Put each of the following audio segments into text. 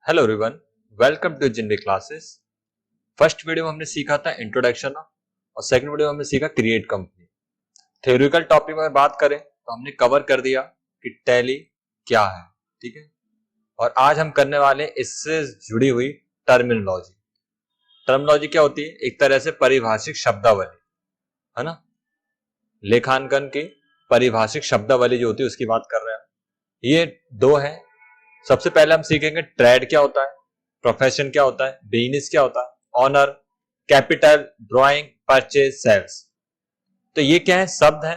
Hello everyone, welcome to जिंदगी classes. First video में हमने सीखा था इंट्रोडक्शन और सेकंड वीडियो में हमने सीखा क्रिएट कंपनी। थ्योरिटिकल टॉपिक में बात करें तो हमने कवर कर दिया कि टैली क्या है, ठीक है। और आज हम करने वाले इससे जुड़ी हुई टर्मिनोलॉजी। टर्मिनोलॉजी क्या होती है? एक तरह से पारिभाषिक शब्दावली, है ना। लेखांकन की पारिभाषिक शब्दावली जो होती है उसकी बात कर रहे हैं। ये दो है। सबसे पहले हम सीखेंगे ट्रेड क्या होता है, प्रोफेशन क्या होता है, बिजनेस क्या होता है, owner, capital, drawing, purchase, sales. तो ये क्या है? शब्द है,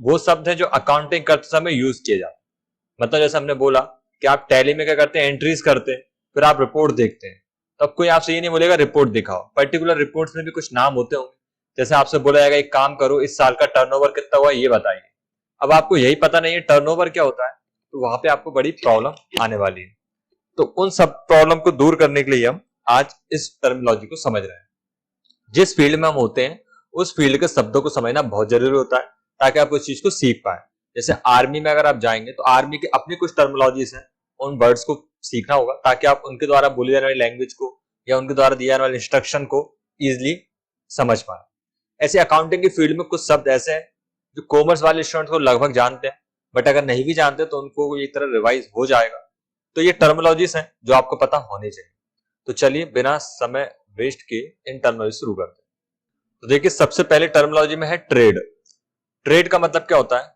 वो शब्द है जो अकाउंटिंग करते समय यूज किए जाते हैं। मतलब जैसे हमने बोला कि आप टैली में क्या करते हैं, एंट्रीज करते हैं, फिर आप रिपोर्ट देखते हैं। तो अब कोई आपसे ये नहीं बोलेगा रिपोर्ट दिखाओ, पर्टिकुलर रिपोर्ट्स में भी कुछ नाम होते होंगे। जैसे आपसे बोला जाएगा एक काम करो, इस साल का टर्नओवर कितना हुआ ये बताइए। अब आपको यही पता नहीं है टर्नओवर क्या होता है, तो वहां पे आपको बड़ी प्रॉब्लम आने वाली है। तो उन सब प्रॉब्लम को दूर करने के लिए हम आज इस टर्मिनोलॉजी को समझ रहे हैं। जिस फील्ड में हम होते हैं उस फील्ड के शब्दों को समझना बहुत जरूरी होता है ताकि आप उस चीज को सीख पाए। जैसे आर्मी में अगर आप जाएंगे तो आर्मी के अपनी कुछ टर्मिनोलॉजीज हैं, उन वर्ड्स को सीखना होगा ताकि आप उनके द्वारा बोली जाने वाली लैंग्वेज को या उनके द्वारा दिए जाने वाले इंस्ट्रक्शन को इजिली समझ पाए। ऐसे अकाउंटिंग की फील्ड में कुछ शब्द ऐसे हैं जो कॉमर्स वाले स्टूडेंट को लगभग जानते हैं, बट अगर नहीं भी जानते तो उनको एक तरह रिवाइज हो जाएगा। तो ये टर्मिनोलॉजीज हैं जो आपको पता होनी चाहिए। तो चलिए बिना समय वेस्ट किए इन टर्मिनोलॉजी शुरू करते हैं। तो देखिए सबसे पहले टर्मिनोलॉजी में है ट्रेड। ट्रेड का मतलब क्या होता है?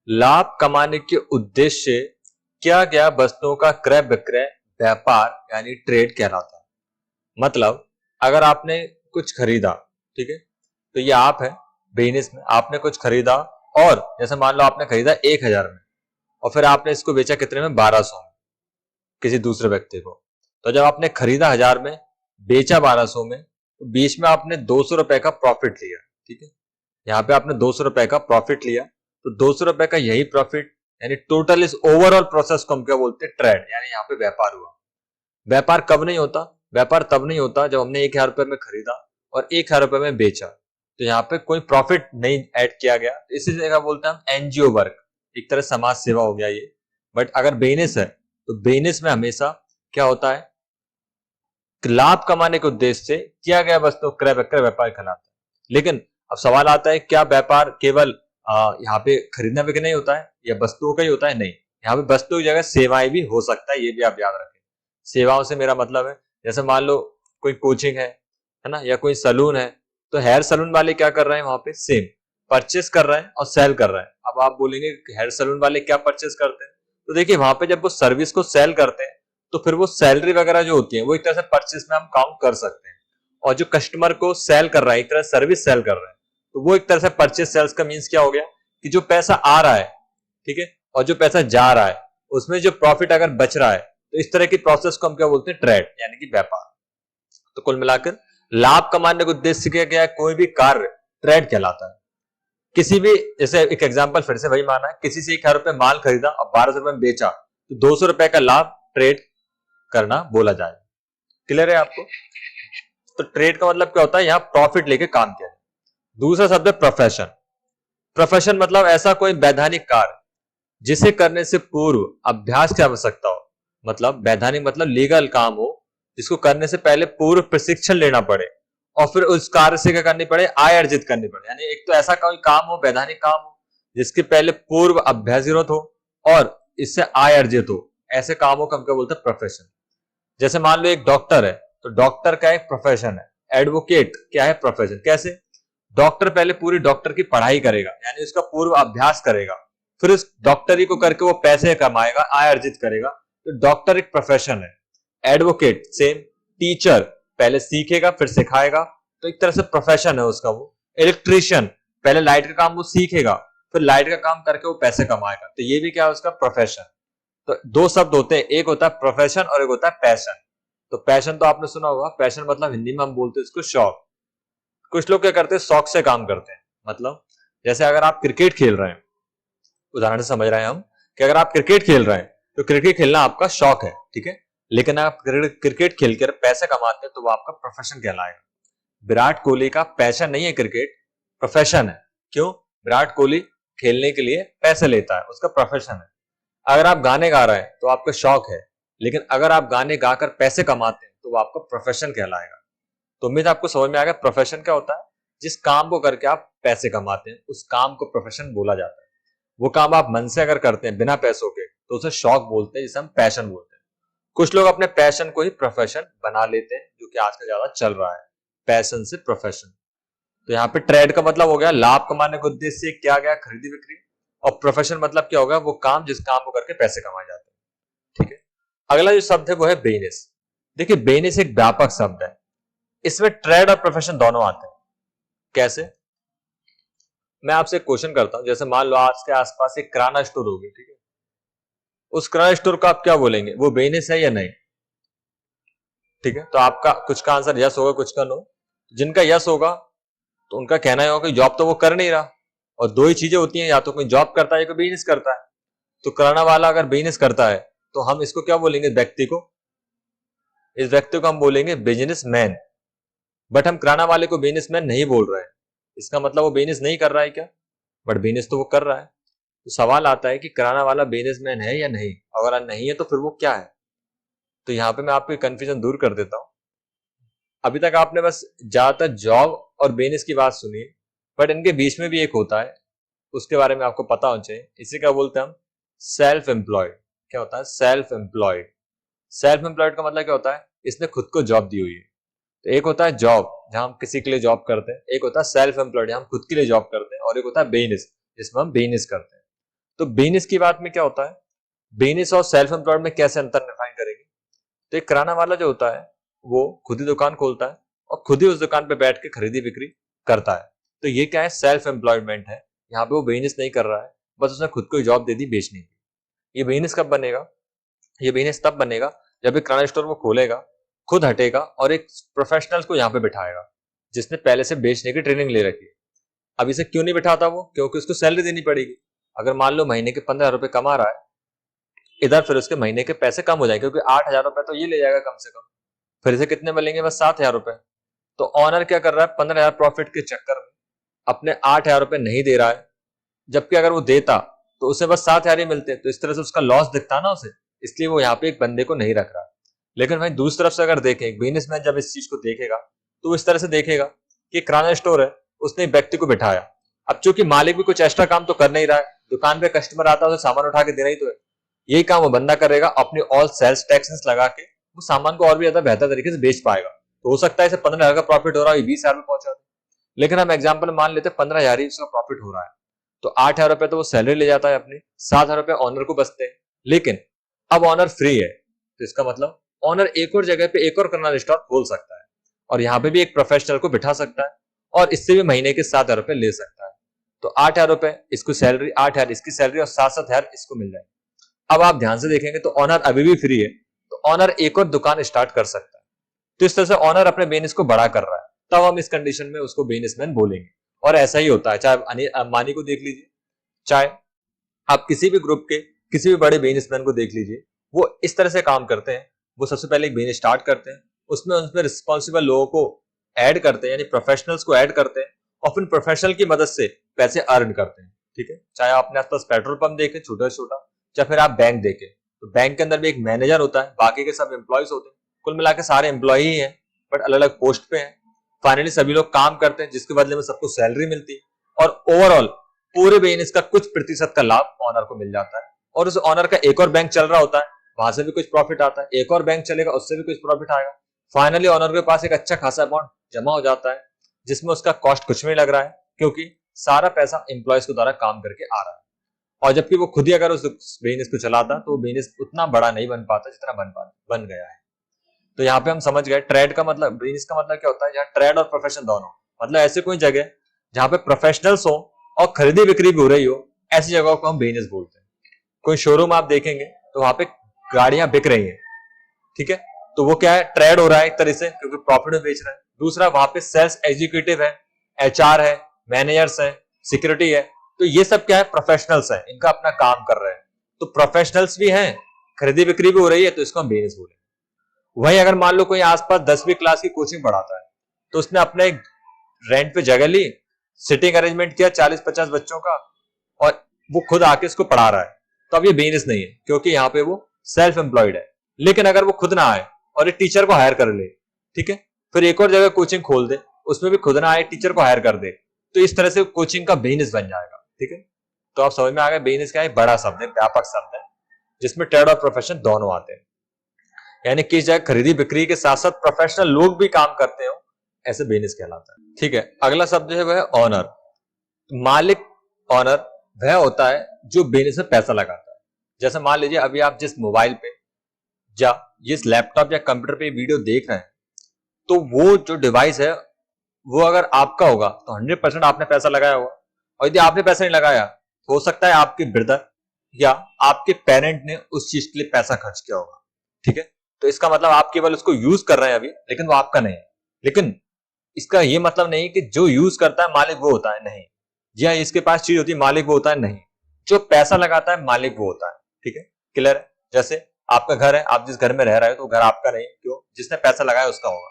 लाभ कमाने के उद्देश्य से किया गया वस्तुओं का क्रय विक्रय व्यापार यानी ट्रेड कहलाता है। मतलब अगर आपने कुछ खरीदा, ठीक है, तो ये आप है बिजनेस में, आपने कुछ खरीदा और जैसे मान लो आपने खरीदा 1000 में और फिर आपने इसको बेचा कितने में? 1200 में किसी दूसरे व्यक्ति को। तो जब आपने खरीदा 1000 में, बेचा 1200 में, तो बीच में आपने 200 रुपए का प्रॉफिट लिया, ठीक है। यहाँ पे आपने 200 रुपए का प्रॉफिट लिया, तो 200 रुपए का यही प्रॉफिट यानी टोटल इस ओवरऑल प्रोसेस को हम क्या बोलते हैं? ट्रेड। यानी यहाँ पे व्यापार हुआ। व्यापार कब नहीं होता? व्यापार तब नहीं होता जब हमने 1000 रुपए में खरीदा और 1000 रुपए में बेचा, तो यहाँ पे कोई प्रॉफिट नहीं ऐड किया गया। इसी जगह बोलते हैं हम एनजीओ वर्क, एक तरह समाज सेवा हो गया ये। बट अगर बिजनेस है तो बिजनेस में हमेशा क्या होता है? लाभ कमाने के उद्देश्य से किया गया वस्तु क्रय विक्रय व्यापार कहलाता है। लेकिन अब सवाल आता है क्या व्यापार केवल यहाँ पे खरीदना बिकना ही होता है या वस्तुओं का ही होता है? नहीं, यहाँ पे वस्तुओं की जगह सेवाएं भी हो सकता है, ये भी आप याद रखें। सेवाओं से मेरा मतलब है जैसे मान लो कोई कोचिंग है ना, या कोई सलून है, तो हेयर सलून वाले क्या कर रहे हैं? वहां पे सेम परचेस कर रहे हैं और सेल कर रहे हैं। अब आप बोलेंगे हेयर सलून वाले क्या परचेस करते हैं? तो देखिए वहां पे जब वो सर्विस को सेल करते हैं तो फिर वो सैलरी वगैरह जो होती है वो एक तरह से परचेस में हम काउंट कर सकते हैं। और जो कस्टमर को सेल कर रहा है, एक तरह सर्विस सेल कर रहा है, तो वो एक तरह से परचेस सेल्स का मीन्स क्या हो गया कि जो पैसा आ रहा है, ठीक है, और जो पैसा जा रहा है उसमें जो प्रॉफिट अगर बच रहा है, तो इस तरह की प्रोसेस को हम क्या बोलते हैं? ट्रेड यानी कि व्यापार। तो कुल मिलाकर लाभ कमाने के उद्देश्य से किया गया कोई भी कार्य ट्रेड कहलाता है। किसी भी, जैसे एक एग्जांपल फिर से वही माना है, किसी से 1000 रुपए माल खरीदा और 1200 रुपए में बेचा, तो 200 रुपए का लाभ ट्रेड करना बोला जाए। क्लियर है आपको? तो ट्रेड का मतलब क्या होता है? यहां प्रॉफिट लेके काम किया जाए। दूसरा शब्द है प्रोफेशन। प्रोफेशन मतलब ऐसा कोई वैधानिक कार्य जिसे करने से पूर्व अभ्यास की आवश्यकता हो। मतलब वैधानिक मतलब लीगल काम हो जिसको करने से पहले पूर्व प्रशिक्षण लेना पड़े और फिर उस कार्य से क्या करनी पड़े? आय अर्जित करनी पड़े। यानी एक तो ऐसा कोई काम हो, वैधानिक काम हो, जिसके पहले पूर्व अभ्यास जरूरत हो और इससे आय अर्जित हो। ऐसे कामों को हम क्या बोलते हैं? प्रोफेशन। जैसे मान लो एक डॉक्टर है, तो डॉक्टर का एक प्रोफेशन है। एडवोकेट क्या है? प्रोफेशन। कैसे? डॉक्टर पहले पूरी डॉक्टर की पढ़ाई करेगा, यानी उसका पूर्व अभ्यास करेगा, फिर उस डॉक्टरी को करके वो पैसे कमाएगा, आय अर्जित करेगा। तो डॉक्टर एक प्रोफेशन है। Advocate same. टीचर पहले सीखेगा फिर सिखाएगा, तो एक तरह से प्रोफेशन है उसका वो। इलेक्ट्रीशियन पहले लाइट का काम वो सीखेगा, फिर लाइट का काम करके वो पैसे कमाएगा, तो ये भी क्या है? उसका प्रोफेशन। तो दो शब्द होते हैं, एक होता है प्रोफेशन और एक होता है पैशन। तो पैशन तो आपने सुना होगा, पैशन मतलब हिंदी में हम बोलते हैं इसको शौक। कुछ लोग क्या करते हैं? शौक से काम करते हैं। मतलब जैसे अगर आप क्रिकेट खेल रहे हैं, उदाहरण से समझ रहे हैं हम कि अगर आप क्रिकेट खेल रहे हैं तो क्रिकेट खेलना आपका शौक है, ठीक है, लेकिन आप क्रिकेट खेलकर पैसे कमाते हैं तो वो आपका प्रोफेशन कहलाएगा। विराट कोहली का पैशन नहीं है क्रिकेट, प्रोफेशन है। क्यों? विराट कोहली खेलने के लिए पैसे लेता है, उसका प्रोफेशन है। अगर आप गाने गा रहे हैं तो आपका शौक है, लेकिन अगर आप गाने गाकर पैसे कमाते हैं तो वो आपका प्रोफेशन कहलाएगा। तो उम्मीद आपको समझ में आ गया प्रोफेशन क्या होता है। जिस काम को करके आप पैसे कमाते हैं उस काम को प्रोफेशन बोला जाता है। वो काम आप मन से अगर करते हैं बिना पैसों के तो उसे शौक बोलते हैं, जिसे हम पैशन बोलते हैं। कुछ लोग अपने पैशन को ही प्रोफेशन बना लेते हैं, जो कि आजकल ज्यादा चल रहा है, पैशन से प्रोफेशन। तो यहाँ पे ट्रेड का मतलब हो गया लाभ कमाने के उद्देश्य से किया गया खरीदी बिक्री, और प्रोफेशन मतलब क्या होगा, वो काम जिस काम को करके पैसे कमाए जाते हैं। ठीक है, अगला जो शब्द है वो है बिजनेस। देखिए बिजनेस एक व्यापक शब्द है, इसमें ट्रेड और प्रोफेशन दोनों आते हैं। कैसे? मैं आपसे एक क्वेश्चन करता हूं, जैसे मान लो आज के आसपास एक किराना स्टोर होगी, ठीक है, उस किराना स्टोर को आप क्या बोलेंगे, वो बिजनेस है या नहीं? ठीक है, तो आपका कुछ का आंसर यस होगा, कुछ का नो। जिनका यस होगा तो उनका कहना होगा कि जॉब तो वो कर नहीं रहा, और दो ही चीजें होती हैं, या तो कोई जॉब करता है या कोई बिजनेस करता है। तो किराना वाला अगर बिजनेस करता है तो हम इसको क्या बोलेंगे, व्यक्ति को, इस व्यक्ति को हम बोलेंगे बिजनेसमैन। बट हम किराना वाले को बिजनेसमैन नहीं बोल रहे हैं, इसका मतलब वो बिजनेस नहीं कर रहा है क्या? बट बिजनेस तो वो कर रहा है। तो सवाल आता है कि किराना वाला बिजनेसमैन है या नहीं, अगर नहीं है तो फिर वो क्या है? तो यहाँ पे मैं आपको कंफ्यूजन दूर कर देता हूं। अभी तक आपने बस ज्यादातर जॉब और बिजनेस की बात सुनी, बट इनके बीच में भी एक होता है, उसके बारे में आपको पता होना चाहिए। इसे क्या बोलते हैं हम? Self employed. क्या होता है? Self employed. सेल्फ एम्प्लॉयड का मतलब क्या होता है? इसने खुद को जॉब दी हुई है। तो एक होता है जॉब जहां हम किसी के लिए जॉब करते हैं, एक होता है सेल्फ एम्प्लॉयड जहां हम खुद के लिए जॉब करते हैं, और एक होता है बिजनेस जिसमें हम बिजनेस करते हैं। तो बिजनेस की बात में क्या होता है, बिजनेस और सेल्फ एम्प्लॉयड में कैसे अंतर डिफाइन करेंगे? तो एक किराना वाला जो होता है वो खुद ही दुकान खोलता है और खुद ही उस दुकान पे बैठ के खरीदी बिक्री करता है। तो ये क्या है? सेल्फ एम्प्लॉयमेंट है। यहाँ पे वो बिजनेस नहीं कर रहा है, बस उसने खुद को ही जॉब दे दी बेचने की। ये बिजनेस कब बनेगा? ये बिजनेस तब बनेगा जब एक किराना स्टोर वो खोलेगा, खुद हटेगा और एक प्रोफेशनल को यहाँ पे बिठाएगा जिसने पहले से बेचने की ट्रेनिंग ले रखी है। अब इसे क्यों नहीं बिठाता वो? क्योंकि उसको सैलरी देनी पड़ेगी। अगर मान लो महीने के 15,000 रुपए कमा रहा है, इधर फिर उसके महीने के पैसे कम हो जाएंगे, क्योंकि 8,000 रुपए तो ये ले जाएगा कम से कम, फिर इसे कितने मिलेंगे? बस 7,000 रुपए। तो ऑनर क्या कर रहा है? 15,000 प्रॉफिट के चक्कर में अपने 8,000 रुपए नहीं दे रहा है, जबकि अगर वो देता तो उसे बस 7,000 ही मिलते। तो इस तरह से उसका लॉस दिखता ना उसे, इसलिए वो यहाँ पे एक बंदे को नहीं रख रहा। लेकिन भाई दूसरी तरफ से अगर देखें, एक बिजनेसमैन जब इस चीज को देखेगा तो वो इस तरह से देखेगा कि किराना स्टोर है, उसने एक व्यक्ति को बिठाया। अब चूंकि मालिक भी कुछ एक्स्ट्रा काम तो कर नहीं रहा है, दुकान पे कस्टमर आता है उसे सामान उठा के देना ही तो है, यही काम वो बंदा करेगा, अपनी ऑल सेल्स टैक्सेस लगा के वो सामान को और भी ज्यादा बेहतर तरीके से बेच पाएगा। तो हो सकता है इसे 15,000 का प्रॉफिट हो रहा है, 20,000 में पहुंचा दे। लेकिन हम एग्जाम्पल मान लेते 15,000 ही उसका प्रॉफिट हो रहा है, तो 8,000 रुपए तो वो सैलरी ले जाता है अपनी, 7,000 रुपए ऑनर को बचते हैं। लेकिन अब ऑनर फ्री है, तो इसका मतलब ऑनर एक और जगह पे एक और किराना स्टोर खोल सकता है, और यहाँ पे भी एक प्रोफेशनल को बिठा सकता है, और इससे भी महीने के 7,000 रुपए ले सकता है। तो 8,000 रुपए इसको सैलरी, 8,000 इसकी सैलरी, और 7,000 इसको मिल जाए। अब आप ध्यान से देखेंगे तो ऑनर अभी भी फ्री है, तो ऑनर एक और दुकान स्टार्ट कर सकता है। तो इस तरह से ऑनर अपने बिजनेस को बड़ा कर रहा है, तब हम इस कंडीशन में उसको बिजनेसमैन बोलेंगे। और ऐसा ही होता है, चाहे अंबानी को देख लीजिए, चाहे आप किसी भी ग्रुप के किसी भी बड़े बिजनेसमैन को देख लीजिए, वो इस तरह से काम करते हैं। वो सबसे पहले एक बिजनेस स्टार्ट करते हैं, उसमें रिस्पॉन्सिबल लोगों को ऐड करते हैं, यानी प्रोफेशनल्स को ऐड करते हैं, और फिर प्रोफेशनल की मदद से पैसे अर्न करते हैं। ठीक है, चाहे आपने आसपास पेट्रोल पंप देखे छोटा छोटा, या फिर आप बैंक देखे, तो बैंक के अंदर भी एक मैनेजर होता है, बाकी के सब एम्प्लॉयज होते हैं। कुल मिला के सारे एम्प्लॉय ही हैं, बट अलग अलग पोस्ट पे हैं। फाइनली सभी लोग काम करते हैं, जिसके बदले में सबको सैलरी मिलती है, और ओवरऑल पूरे बिजनेस का कुछ प्रतिशत का लाभ ऑनर को मिल जाता है। और उस ऑनर का एक और बैंक चल रहा होता है, वहां से भी कुछ प्रॉफिट आता है, एक और बैंक चलेगा उससे भी कुछ प्रॉफिट आएगा। फाइनली ऑनर के पास एक अच्छा खासा अमाउंट जमा हो जाता है, जिसमें उसका कॉस्ट कुछ नहीं लग रहा है, क्योंकि सारा पैसा एम्प्लॉयज के द्वारा काम करके आ रहा है। और जबकि वो खुद ही अगर उस बिजनेस को चलाता तो वो बिजनेस उतना बड़ा नहीं बन पाता जितना बन गया है। तो यहाँ पे हम समझ गए ट्रेड का मतलब, बिजनेस का मतलब क्या होता है, जहाँ ट्रेड और प्रोफेशन दोनों, मतलब ऐसे कोई जगह जहाँ पे प्रोफेशनल्स हो और खरीदी बिक्री भी हो रही हो, ऐसी जगहों को हम बिजनेस बोलते हैं। कोई शोरूम आप देखेंगे तो वहां पे गाड़ियां बिक रही हैं, ठीक है, तो वो क्या है, ट्रेड हो रहा है एक तरह से, क्योंकि प्रॉफिट में बेच रहा है। दूसरा वहां पे सेल्स एग्जीक्यूटिव है, एचआर है, मैनेजर्स है, सिक्योरिटी है, तो ये सब क्या है, प्रोफेशनल्स है, इनका अपना काम कर रहे हैं। तो प्रोफेशनल्स भी हैं, खरीदी बिक्री भी हो रही है, तो इसको हम बिजनेस बोलेंगे। वहीं अगर मान लो कोई आसपास 10वीं क्लास की कोचिंग पढ़ाता है, तो उसने अपने रेंट पे जगह ली, सिटिंग अरेंजमेंट किया 40-50 बच्चों का, और वो खुद आके इसको पढ़ा रहा है, तो अब ये बिजनेस नहीं है, क्योंकि यहाँ पे वो सेल्फ एम्प्लॉयड है। लेकिन अगर वो खुद ना आए और एक टीचर को हायर कर ले, ठीक है, फिर एक और जगह कोचिंग खोल दे, उसमें भी खुद ना आए, टीचर को हायर कर दे, तो इस तरह से कोचिंग का बिजनेस बन जाएगा। ठीक है, तो आप समझ में आ गए बिजनेस क्या है, बड़ा शब्द है, व्यापक शब्द है, जिसमें ट्रेड और प्रोफेशन दोनों आते हैं। यानी किस जगह खरीदी बिक्री के साथ साथ प्रोफेशनल लोग भी काम करते हो, ऐसे बिजनेस कहलाता है। ठीक है, अगला शब्द जो है वह है ऑनर। मालिक, ऑनर वह होता है जो बिजनेस में पैसा लगाता है। जैसे मान लीजिए अभी आप जिस मोबाइल पे या जिस लैपटॉप या कंप्यूटर पे वीडियो देख रहे हैं, तो वो जो डिवाइस है वो अगर आपका होगा तो 100% आपने पैसा लगाया होगा, और यदि आपने पैसा नहीं लगाया तो हो सकता है आपके ब्रदर या आपके पेरेंट ने उस चीज के लिए पैसा खर्च किया होगा। ठीक है, तो इसका मतलब आप केवल उसको यूज कर रहे हैं अभी, लेकिन वो आपका नहीं है। लेकिन इसका ये मतलब नहीं कि जो यूज करता है मालिक वो होता है, नहीं। जी हाँ, इसके पास चीज होती है मालिक वो होता है, नहीं। जो पैसा लगाता है मालिक वो होता है। ठीक है, क्लियर है। जैसे आपका घर है, आप जिस घर में रह रहे हो तो घर आपका नहीं, क्यों? जिसने पैसा लगाया उसका होगा।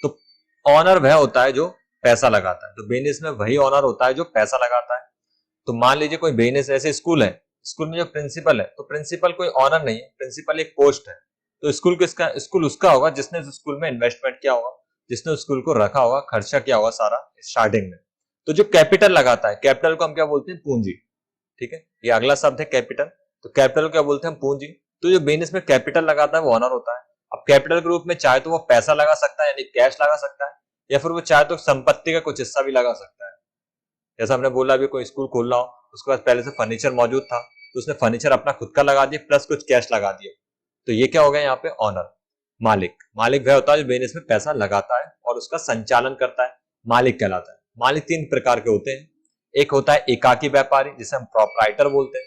तो ऑनर वह होता है जो पैसा लगाता है। तो बिजनेस में वही ऑनर होता है जो पैसा लगाता है। तो मान लीजिए कोई बिजनेस, ऐसे स्कूल है, स्कूल में जो प्रिंसिपल है, तो प्रिंसिपल कोई ऑनर नहीं है, प्रिंसिपल एक पोस्ट है। तो स्कूल किसका? स्कूल उसका होगा जिसने उस स्कूल में इन्वेस्टमेंट किया होगा, जिसने उस स्कूल को रखा होगा, खर्चा किया होगा सारा स्टार्टिंग में। तो जो कैपिटल लगाता है, कैपिटल को हम क्या बोलते हैं? पूंजी। ठीक है, ये अगला शब्द है कैपिटल। तो कैपिटल क्या बोलते हैं? पूंजी। तो जो बिजनेस में कैपिटल लगाता है वो ऑनर होता है। अब कैपिटल के रूप में चाहे तो वो पैसा लगा सकता है, यानी कैश लगा सकता है, या फिर वो चाहे तो संपत्ति का कुछ हिस्सा भी लगा सकता है। जैसा हमने बोला अभी कोई स्कूल खोल रहा हो, उसके पास पहले से फर्नीचर मौजूद था, तो उसने फर्नीचर अपना खुद का लगा दिया प्लस कुछ कैश लगा दिया। तो ये क्या हो गया यहाँ पे? ऑनर। मालिक, मालिक वह होता है जो बिजनेस में पैसा लगाता है और उसका संचालन करता है, मालिक कहलाता है। मालिक तीन प्रकार के होते हैं। एक होता है एकाकी व्यापारी, जिसे हम प्रोप्राइटर बोलते हैं।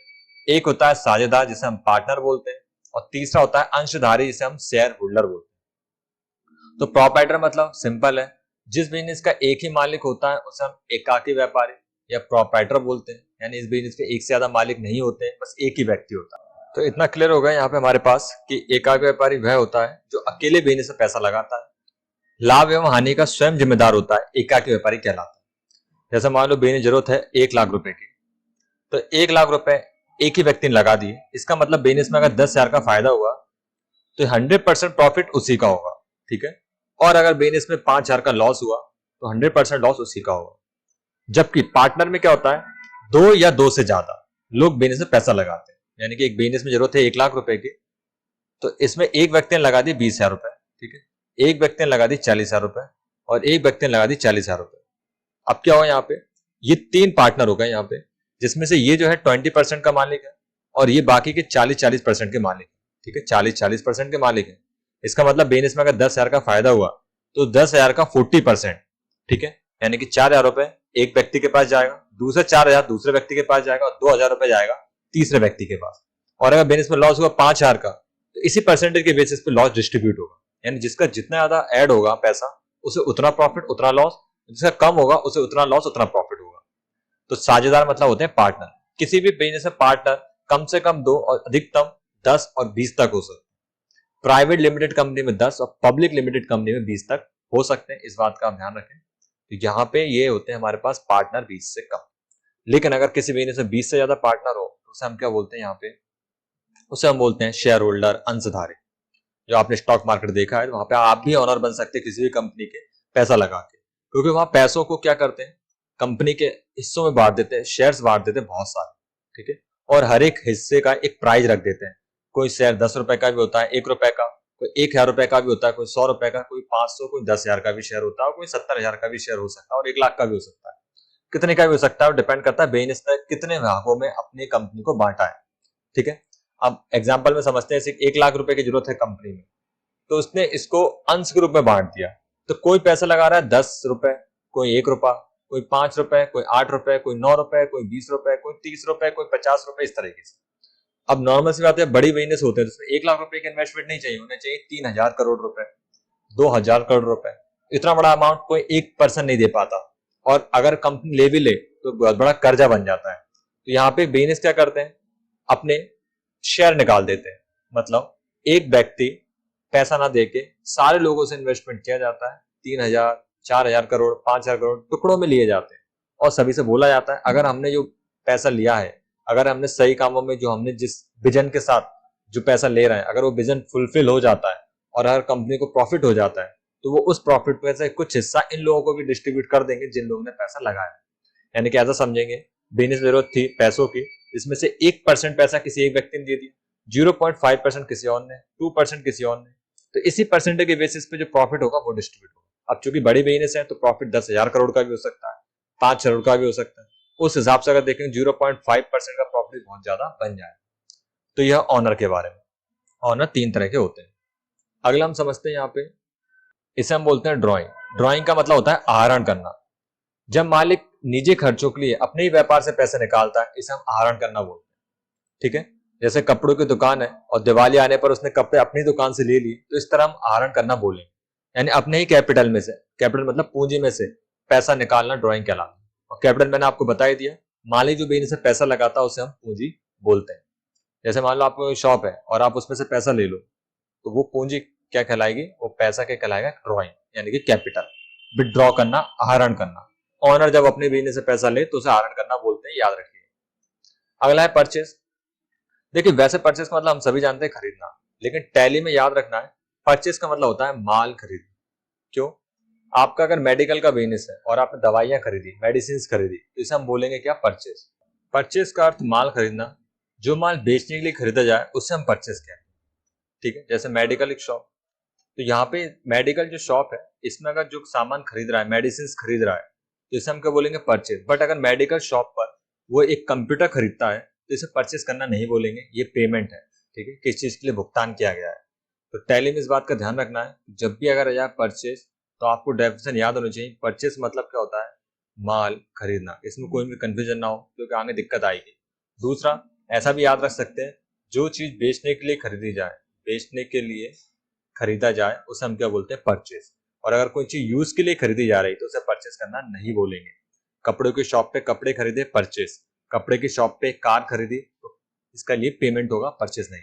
एक होता है साझेदार, जिसे हम पार्टनर बोलते हैं। और तीसरा होता है अंशधारी, जिसे हम शेयर होल्डर बोलते हैं। तो प्रोप्राइटर मतलब सिंपल है, जिस बिजनेस का एक ही मालिक होता है उसे हम एकाकी व्यापारी या प्रोप्राइटर बोलते हैं। यानी इस बिजनेस के एक से ज्यादा मालिक नहीं होते हैं, बस एक ही व्यक्ति होता है। तो इतना क्लियर हो गया यहाँ पे हमारे पास कि एकाकी व्यापारी वह होता है जो अकेले बिजनेस में पैसा लगाता है, लाभ एवं हानि का स्वयं जिम्मेदार होता है, एकाकी व्यापारी कहलाता है। जैसे मान लो बिजनेस जरूरत है 1 लाख रुपए की, तो 1 लाख रुपए एक ही व्यक्ति ने लगा दिए। इसका मतलब बिजनेस में अगर 10,000 का फायदा हुआ तो 100% प्रॉफिट उसी का होगा। ठीक है, और अगर बिजनेस में 5,000 का लॉस हुआ तो 100% लॉस उसी का होगा। जबकि पार्टनर में क्या होता है? 2 या 2 से ज्यादा लोग बिजनेस में पैसा लगाते हैं। यानी कि एक बिजनेस में जरूरत है 1 लाख रुपए की, तो इसमें एक व्यक्ति ने लगा दी 20,000 रुपए। ठीक है, एक व्यक्ति ने लगा दी 40,000 रुपए और एक व्यक्ति ने लगा दी 40,000 रुपए। अब क्या हुआ यहाँ पे? ये 3 पार्टनर हो गए यहाँ पे, जिसमें से ये जो है 20% का मालिक है और ये बाकी के 40-40% के मालिक है। ठीक है, 40-40% के मालिक है। इसका मतलब बिजनेस में अगर 10,000 का फायदा हुआ तो 10,000 का 40%, ठीक है, यानी कि 4,000 रुपए एक व्यक्ति के पास जाएगा, दूसरे 4,000 दूसरे व्यक्ति के पास जाएगा और 2,000 रुपए जाएगा तीसरे व्यक्ति के पास। और अगर बिजनेस में लॉस हुआ 5,000 का, तो इसी परसेंटेज के बेसिस पे लॉस डिस्ट्रीब्यूट होगा। यानी जिसका जितना ज्यादा ऐड होगा पैसा, उसे उतना प्रॉफिट उतना लॉस, जिसका कम होगा उसे उतना लॉस उतना प्रॉफिट होगा। तो साझेदार मतलब होते हैं पार्टनर। किसी भी बिजनेस में पार्टनर कम से कम 2 और अधिकतम 10 और 20 तक हो सकते हैं। प्राइवेट लिमिटेड कंपनी में 10 और पब्लिक लिमिटेड कंपनी में 20 तक हो सकते हैं, इस बात का आप ध्यान रखें। तो यहाँ पे ये होते हैं हमारे पास पार्टनर 20 से कम। लेकिन अगर किसी बिजनेस में 20 से ज्यादा पार्टनर हो तो उसे हम क्या बोलते हैं? यहाँ पे उसे हम बोलते हैं शेयर होल्डर, अंशधारी। जो आपने स्टॉक मार्केट देखा है, वहां पे आप भी ऑनर बन सकते हैं किसी भी कंपनी के पैसा लगा के, क्योंकि वहां पैसों को क्या करते हैं? कंपनी के हिस्सों में बांट देते हैं, शेयर्स बांट देते हैं बहुत सारे। ठीक है, और हर एक हिस्से का एक प्राइस रख देते हैं। कोई शेयर 10 रुपए का भी होता है, 1 रुपए का, कोई 1,000 रुपए का भी होता है, कोई 100 रुपए का, कोई 500, कोई 10,000 का भी शेयर होता है, कोई 70,000 का भी शेयर हो सकता है और 1 लाख का भी हो सकता है। कितने का भी हो सकता है, डिपेंड करता है बिजनेस ने कितने भागों में अपनी कंपनी को बांटा है। ठीक है, अब एग्जांपल में समझते हैं, 1 लाख रुपए की जरूरत है कंपनी में, तो उसने इसको अंश के रूप में बांट दिया। तो कोई पैसा लगा रहा है 10 रुपए, कोई 1 रुपया, कोई 5 रुपए, कोई 8 रुपए, कोई 9 रुपए, कोई 20 रुपए, कोई 30 रुपए, कोई 50 रुपए, इस तरीके से। अब नॉर्मल सी बात है, बड़ी बिजनेस होते हैं तो उसमें 1 लाख रुपए की इन्वेस्टमेंट नहीं चाहिए, उन्हें चाहिए 3,000 करोड़ रुपए, 2,000 करोड़ रुपए। इतना बड़ा अमाउंट कोई एक पर्सन नहीं दे पाता, और अगर कंपनी ले भी ले तो बहुत बड़ा कर्जा बन जाता है। तो यहाँ पे बिजनेस क्या करते हैं? अपने शेयर निकाल देते हैं। मतलब एक व्यक्ति पैसा ना देके सारे लोगों से इन्वेस्टमेंट किया जाता है, 3,000, 4,000 करोड़, 5,000 करोड़ टुकड़ों में लिए जाते हैं, और सभी से बोला जाता है अगर हमने जो पैसा लिया है, अगर हमने सही कामों में, जो हमने जिस विजन के साथ जो पैसा ले रहा है, अगर वो विजन फुलफिल हो जाता है और हर कंपनी को प्रॉफिट हो जाता है तो वो उस प्रॉफिट में से कुछ हिस्सा इन लोगों को भी डिस्ट्रीब्यूट कर देंगे जिन लोगों ने पैसा लगाया। यानी कि ऐसा समझेंगे, बिजनेस जरूरत थी पैसों की, इसमें से 1% पैसा किसी एक व्यक्ति ने दे दिया, 0.5% किसी और ने, 2% किसी और ने, तो इसी परसेंटेज के बेसिस पे जो प्रॉफिट होगा वो डिस्ट्रीब्यूट होगा। अब चूंकि बड़ी बिजनेस है तो प्रॉफिट 10,000 करोड़ का भी हो सकता है, 5 करोड़ का भी हो सकता है। उस हिसाब से अगर देखें 0.5% का प्रॉफिट बहुत ज्यादा बन जाए। तो यह ऑनर के बारे में। ऑनर 3 तरह के होते हैं। अगला हम समझते हैं यहाँ पे, इसे हम बोलते हैं ड्राइंग। ड्राइंग का मतलब होता है आहरण करना। जब मालिक निजी खर्चों के लिए अपने ही व्यापार से पैसे निकालता है, इसे हम आहरण करना बोलते हैं। ठीक है, जैसे कपड़ों की दुकान है और दिवाली आने पर उसने कपड़े अपनी दुकान से ले लिए, तो इस तरह हम आहरण करना बोलेंगे। यानी अपने ही कैपिटल में से, कैपिटल मतलब पूंजी में से पैसा निकालना ड्राइंग कहलाता है। और कैपिटल मैंने आपको बता ही दिया, मालिक जो बिजनेस से पैसा लगाता है उसे हम पूंजी बोलते हैं। जैसे मान लो आपको शॉप है और आप उसमें से पैसा ले लो, तो वो पूंजी क्या कहलाएगी, वो पैसा क्या कहलाएगा, ड्राइंग यानी कि कैपिटल। विड्रॉ करना, आहरण करना। ऑनर जब अपने बिजनेस से पैसा ले तो उसे आहरण करना बोलते हैं, याद रखिए। अगला है परचेज। देखिए वैसे परचेज का मतलब हम सभी जानते हैं खरीदना, लेकिन टैली में याद रखना है परचेज का मतलब होता है माल खरीदना। क्यों? आपका अगर मेडिकल का बिजनेस है और आपने दवाइयां खरीदी, मेडिसिन खरीदी, तो इसे हम बोलेंगे क्या, परचेज। परचेज का अर्थ माल खरीदना। जो माल बेचने के लिए खरीदा जाए उसे हम परचेज कहते हैं। ठीक है, जैसे मेडिकल एक शॉप, तो यहाँ पे मेडिकल जो शॉप है इसमें अगर जो सामान खरीद रहा है, मेडिसिन खरीद रहा है, तो इसे हम क्या बोलेंगे, परचेज। बट अगर मेडिकल शॉप पर वो एक कंप्यूटर खरीदता है तो इसे परचेज करना नहीं बोलेंगे, ये पेमेंट है। ठीक है, किस चीज के लिए भुगतान किया गया है। तो टैली में इस बात का ध्यान रखना है, जब भी अगर आया परचेज तो आपको डेफिनेशन याद होनी चाहिए। परचेज मतलब क्या होता है, माल खरीदना। इसमें कोई भी कंफ्यूजन ना हो क्योंकि आगे दिक्कत आएगी। दूसरा, ऐसा भी याद रख सकते हैं, जो चीज बेचने के लिए खरीदी जाए, बेचने के लिए खरीदा जाए उसे हम क्या बोलते हैं, परचेज। और अगर कोई चीज यूज के लिए खरीदी जा रही तो उसे परचेज करना नहीं बोलेंगे। कपड़ों की शॉप पे कपड़े खरीदे, परचेज। कपड़े की शॉप पे कार खरीदी तो इसका लिए पेमेंट होगा, परचेज नहीं।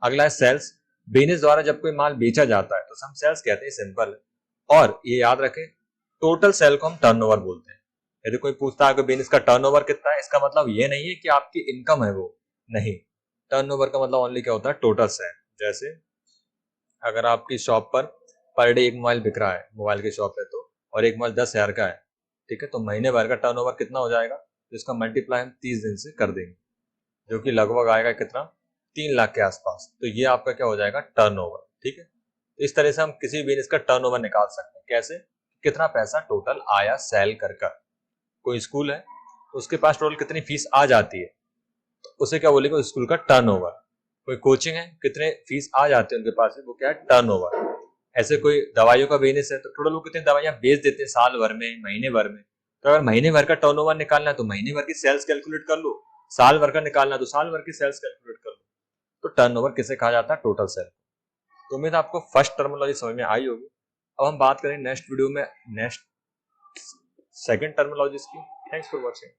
अगला है सेल्स। बिजनेस द्वारा जब कोई माल बेचा जाता है तो हम सेल्स कहते हैं, सिंपल। और ये याद रखें, टोटल सेल को हम टर्नओवर बोलते हैं। यदि कोई पूछता है कि बिजनेस का टर्नओवर कितना है, इसका मतलब ये नहीं है कि आपकी इनकम है वो, नहीं। टर्नओवर का मतलब ओनली क्या होता है, टोटल सेल। जैसे अगर आपकी शॉप पर डे एक मोबाइल बिक रहा है, मोबाइल की शॉप है तो, और एक मोबाइल 10,000 का है, ठीक है, तो महीने भर का टर्नओवर कितना हो जाएगा, तो इसका मल्टीप्लाई हम 30 दिन से कर देंगे, जो कि लगभग आएगा कितना, 3 लाख के आसपास। तो ये आपका क्या हो जाएगा, टर्नओवर। ठीक है, तो इस तरह से हम किसी बिजनेस का टर्नओवर निकाल सकते हैं। कैसे, कितना पैसा टोटल आया सेल कर। कोई स्कूल है तो उसके पास टोटल कितनी फीस आ जाती है, तो उसे क्या बोलेंगे, उस स्कूल का टर्नओवर। कोई कोचिंग है, कितने फीस आ जाते हैं उनके पास, वो क्या है, टर्नओवर। ऐसे कोई दवाइयों का बिजनेस है तो टोटल वो कितनी दवाइयां बेच देते हैं साल भर में, महीने भर में। तो अगर महीने भर का टर्नओवर निकालना है तो महीने भर की सेल्स कैलकुलेट कर लो, साल भर का निकालना है तो साल भर की सेल्स कैलकुलेट कर लो। तो टर्नओवर किसे कहा जाता है, टोटल सेल। तो उम्मीद आपको फर्स्ट टर्मिनोलॉजी समझ में आई होगी। अब हम बात करें नेक्स्ट वीडियो में नेक्स्ट सेकंड टर्मिनोलॉजीज की। Thanks for watching.